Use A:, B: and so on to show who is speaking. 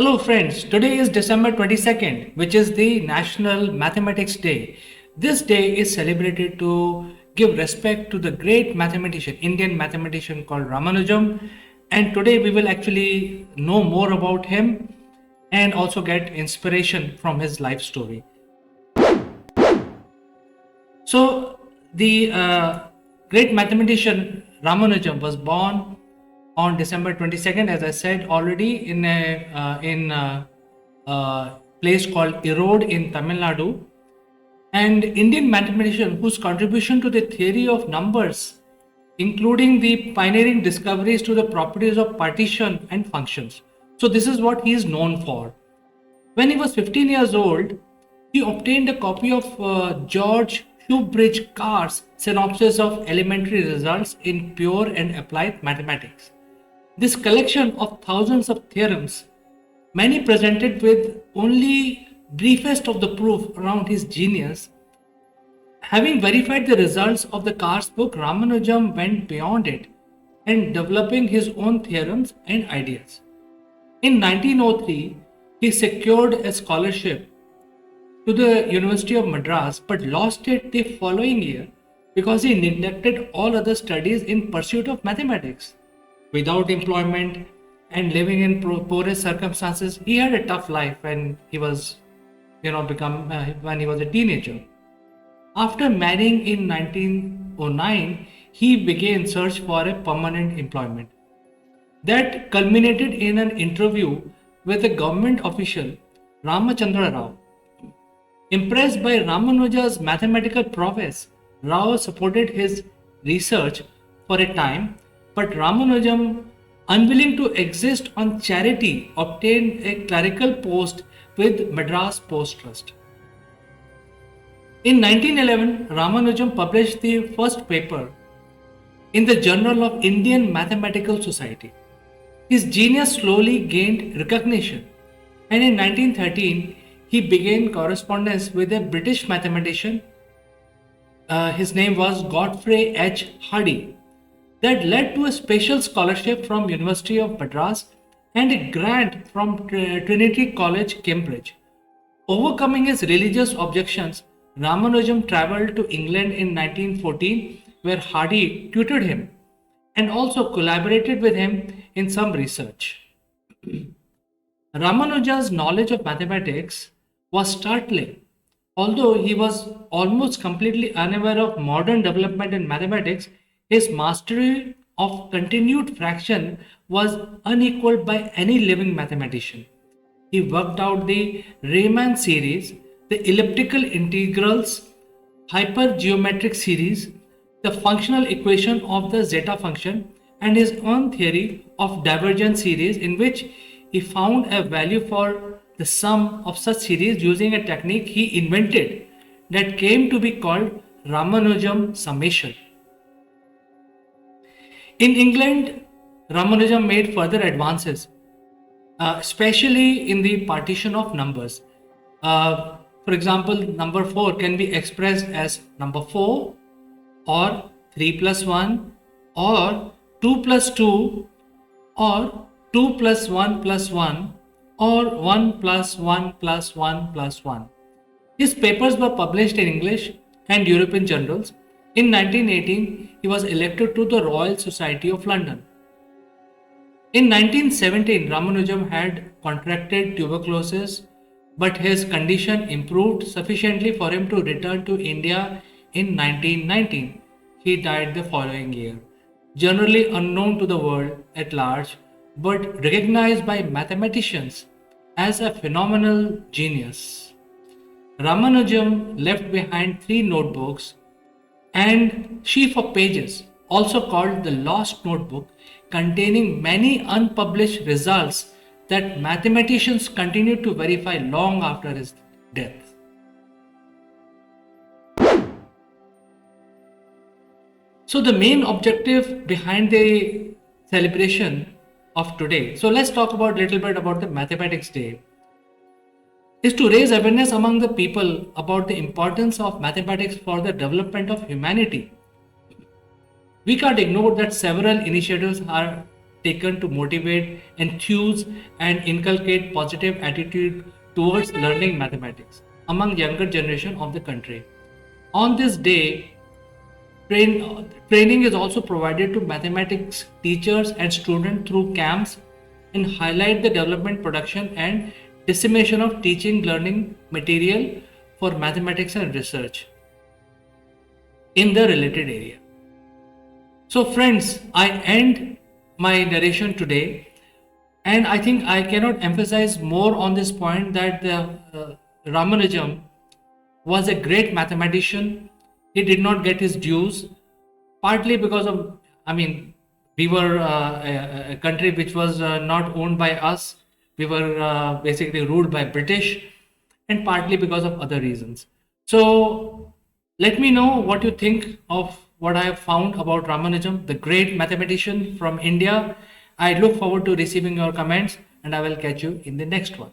A: Hello friends, today is December 22nd, which is the National Mathematics Day. This day is celebrated to give respect to the great mathematician, Indian mathematician called Ramanujam. And today we will actually know more about him and also get inspiration from his life story. So, the great mathematician Ramanujam was born on December 22nd, as I said already, in a place called Erode in Tamil Nadu. And Indian mathematician whose contribution to the theory of numbers, including the pioneering discoveries to the properties of partition and functions. So, this is what he is known for. When he was 15 years old, he obtained a copy of George Shoebridge Carr's synopsis of elementary results in pure and applied mathematics. This collection of thousands of theorems, many presented with only briefest of the proof around his genius, having verified the results of the Carr's book, Ramanujam went beyond it and developing his own theorems and ideas. In 1903, he secured a scholarship to the University of Madras but lost it the following year because he neglected all other studies in pursuit of mathematics. Without employment and living in poorest circumstances, he had a tough life when he was, when he was a teenager. After marrying in 1909, he began search for a permanent employment. That culminated in an interview with a government official, Ramachandra Rao. Impressed by Ramanuja's mathematical prowess, Rao supported his research for a time, but Ramanujam, unwilling to exist on charity, obtained a clerical post with Madras Post Trust. In 1911, Ramanujam published the first paper in the Journal of Indian Mathematical Society. His genius slowly gained recognition, and in 1913 he began correspondence with a British mathematician. His name was Godfrey H. Hardy. That led to a special scholarship from University of Madras and a grant from Trinity College, Cambridge. Overcoming his religious objections, Ramanujam traveled to England in 1914, where Hardy tutored him and also collaborated with him in some research. Ramanuja's knowledge of mathematics was startling. Although he was almost completely unaware of modern development in mathematics, his mastery of continued fraction was unequaled by any living mathematician. He worked out the Riemann series, the elliptical integrals, hypergeometric series, the functional equation of the zeta function, and his own theory of divergent series, in which he found a value for the sum of such series using a technique he invented that came to be called Ramanujam summation. In England, Ramanujam made further advances, especially in the partition of numbers. For example, number 4 can be expressed as number 4 or 3 plus 1 or 2 plus 2 or 2 plus 1 plus 1 or 1 plus 1 plus 1 plus 1. His papers were published in English and European journals. In 1918, he was elected to the Royal Society of London. In 1917, Ramanujam had contracted tuberculosis, but his condition improved sufficiently for him to return to India in 1919. He died the following year. Generally unknown to the world at large, but recognized by mathematicians as a phenomenal genius. Ramanujam left behind 3 notebooks and sheaf of pages, also called the Lost Notebook, containing many unpublished results that mathematicians continued to verify long after his death. So the main objective behind the celebration of today, so let's talk about a little bit about the Mathematics Day, is to raise awareness among the people about the importance of mathematics for the development of humanity. We can't ignore that several initiatives are taken to motivate, enthuse, and inculcate positive attitude towards learning mathematics among younger generation of the country. On this day, training is also provided to mathematics teachers and students through camps and highlight the development, production, and dissemination of teaching learning material for mathematics and research in the related area. So, friends, I end my narration today, and I think I cannot emphasize more on this point that Ramanujan was a great mathematician. He did not get his dues, partly because of, I mean, we were a country which was not owned by us. We were basically ruled by British, and partly because of other reasons. So let me know what you think of what I have found about Ramanujan, the great mathematician from India. I look forward to receiving your comments, and I will catch you in the next one.